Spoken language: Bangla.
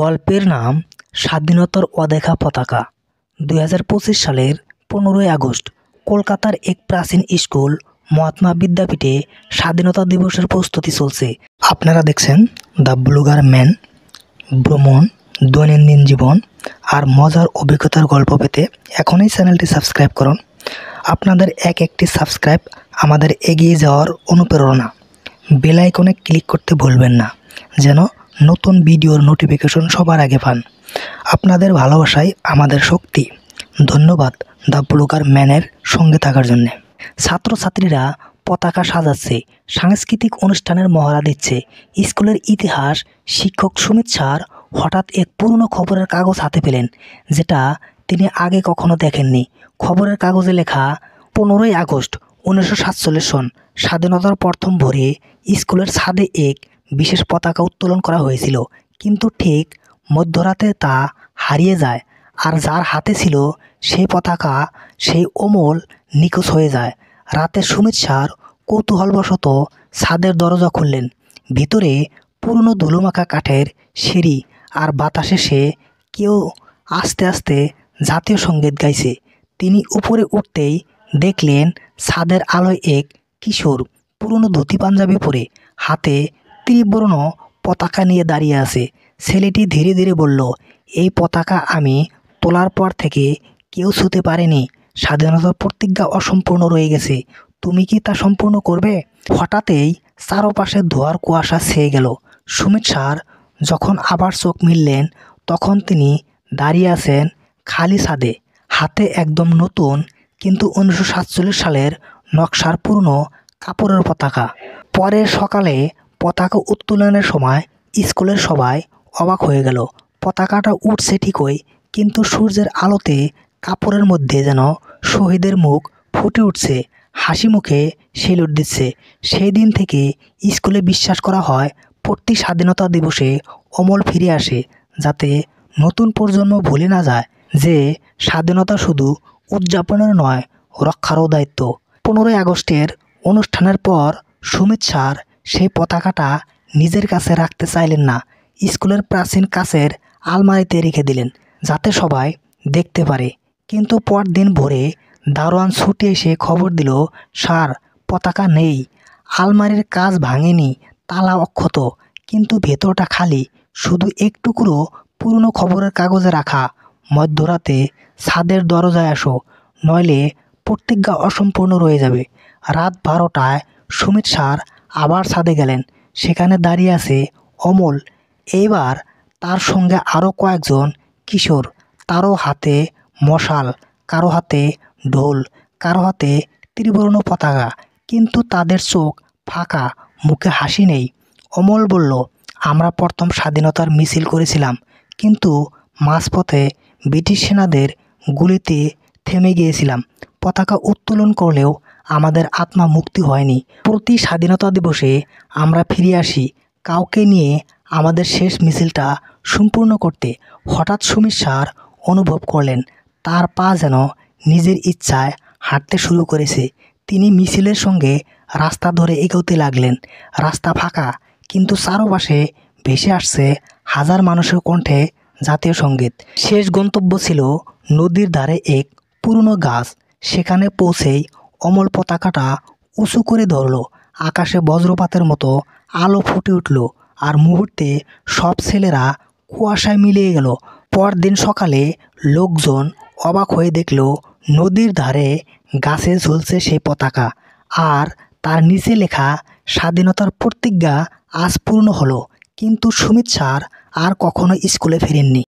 গল্পের নাম স্বাধীনতার অদেখা পতাকা। 2025 সালের 15ই আগস্ট কলকাতার এক প্রাচীন স্কুল মহাত্মা বিদ্যাপীঠে স্বাধীনতা দিবসের প্রস্তুতি চলছে। আপনারা দেখছেন দ্য ব্লগার ম্যান। ভ্রমণ, দৈনন্দিন জীবন আর মজার অভিজ্ঞতার গল্প পেতে এখনই চ্যানেলটি সাবস্ক্রাইব করুন। আপনাদের একটি সাবস্ক্রাইব আমাদের এগিয়ে যাওয়ার অনুপ্রেরণা। বেল আইকনে ক্লিক করতে ভুলবেন না, যেন নতুন ভিডিওর নোটিফিকেশন সবার আগে পান। আপনাদের ভালোবাসাই আমাদের শক্তি। ধন্যবাদ দ্য ব্লগার ম্যানের সঙ্গে থাকার জন্যে। ছাত্রছাত্রীরা পতাকা সাজাচ্ছে, সাংস্কৃতিক অনুষ্ঠানের মহড়া দিচ্ছে। স্কুলের ইতিহাস শিক্ষক সুমিত স্যার হঠাৎ এক পুরনো খবরের কাগজ হাতে পেলেন, যেটা তিনি আগে কখনো দেখেননি। খবরের কাগজে লেখা 15ই আগস্ট 1947 সন স্বাধীনতার প্রথম ভোরে স্কুলের ছাদে এক বিশেষ পতাকা উত্তোলন করা হয়েছিল, কিন্তু ঠিক মধ্যরাতে তা হারিয়ে যায়। আর যার হাতে ছিল সেই পতাকা, সেই অমল নিখোঁজ হয়ে যায়। রাতে সুমিত স্যার কৌতূহলবশত ছাদের দরজা খুললেন। ভিতরে পুরনো ধুলোমাখা কাঠের সিঁড়ি, আর বাতাসে সে কেউ আস্তে আস্তে জাতীয় সঙ্গীত গাইছে। তিনি উপরে উঠতেই দেখলেন ছাদের আলোয় এক কিশোর পুরনো ধুতি পাঞ্জাবি পরে হাতে ত্রিবর্ণ পতাকা নিয়ে দাঁড়িয়ে আছে। ছেলেটি ধীরে ধীরে বলল, এই পতাকা আমি তোলার পর থেকে কেউ ছুঁতে পারেনি। স্বাধীনতার প্রতিজ্ঞা অসম্পূর্ণ রয়ে গেছে। তুমি কি তা সম্পূর্ণ করবে? হঠাৎই চারপাশে ধোঁয়ার কুয়াশা ছেয়ে গেল। সুমিত স্যার যখন আবার চোখ মিললেন, তখন তিনি দাঁড়িয়ে আছেন খালি ছাদে, হাতে একদম নতুন কিন্তু 1947 সালের নকশার পুরনো কাপড়ের পতাকা। পরের সকালে পতাকা উত্তোলনের সময় স্কুলের সবাই অবাক হয়ে গেল। পতাকাটা উঠছে ঠিকই, কিন্তু সূর্যের আলোতে কাপড়ের মধ্যে যেন শহীদের মুখ ফুটে উঠছে, হাসি মুখে সেলুট দিচ্ছে। সেই দিন থেকে স্কুলে বিশ্বাস করা হয়, প্রতি স্বাধীনতা দিবসে অমল ফিরে আসে, যাতে নতুন প্রজন্ম ভুলে না যায় যে স্বাধীনতা শুধু উদযাপনের নয়, রক্ষারও দায়িত্ব। 15ই আগস্টের অনুষ্ঠানের পর সুমিত স্যার সেই পতাকাটা নিজের কাছে রাখতে চাইলেন না। স্কুলের প্রাচীন কাচের আলমারিতে রেখে দিলেন, যাতে সবাই দেখতে পারে। কিন্তু পরদিন ভোরে দারোয়ান ছুটে এসে খবর দিল, স্যার, পতাকা নেই। আলমারির কাচ ভাঙেনি, তালা অক্ষত, কিন্তু ভেতরটা খালি, শুধু এক টুকরো পুরনো খবরের কাগজে রাখা। মধ্যরাতে ছাদের দরজায় আসো, নইলে প্রতিজ্ঞা অসম্পূর্ণ রয়ে যাবে। রাত 12টায় সুমিত স্যার আবার ছাদে গেলেন। সেখানে দাঁড়িয়ে আছে অমল। এইবার তার সঙ্গে আরও কয়েকজন কিশোর, তারও হাতে মশাল, কারো হাতে ঢোল, কারো হাতে ত্রিবর্ণ পতাকা, কিন্তু তাদের চোখ ফাঁকা, মুখে হাসি নেই। অমল বলল, আমরা প্রথম স্বাধীনতার মিছিল করেছিলাম, কিন্তু মাঝপথে ব্রিটিশ সেনাদের গুলিতে থেমে গিয়েছিলাম। পতাকা উত্তোলন করলেও আমাদের আত্মা মুক্তি হয়নি। প্রতি স্বাধীনতা দিবসে আমরা ফিরে আসি কাউকে নিয়ে আমাদের শেষ মিছিলটা সম্পূর্ণ করতে। হঠাৎ সুমিত স্যার অনুভব করলেন তার পা যেন নিজের ইচ্ছায় হাঁটতে শুরু করেছে। তিনি মিছিলের সঙ্গে রাস্তা ধরে এগোতে লাগলেন। রাস্তা ফাঁকা, কিন্তু চারপাশে ভেসে আসছে হাজার মানুষের কণ্ঠে জাতীয় সঙ্গীত। শেষ গন্তব্য ছিল নদীর ধারে এক পুরনো গাছ। সেখানে পৌঁছেই অমল পতাকাটা উঁচু করে ধরল। আকাশে বজ্রপাতের মতো আলো ফুটে উঠল, আর মুহূর্তে সব ছেলেরা কুয়াশায় মিলিয়ে গেল। পরদিন সকালে লোকজন অবাক হয়ে দেখল, নদীর ধারে গাছে ঝুলছে সেই পতাকা, আর তার নিচে লেখা, স্বাধীনতার প্রতিজ্ঞা আজ পূর্ণ হলো। কিন্তু সুমিত স্যার আর কখনো স্কুলে ফেরেননি।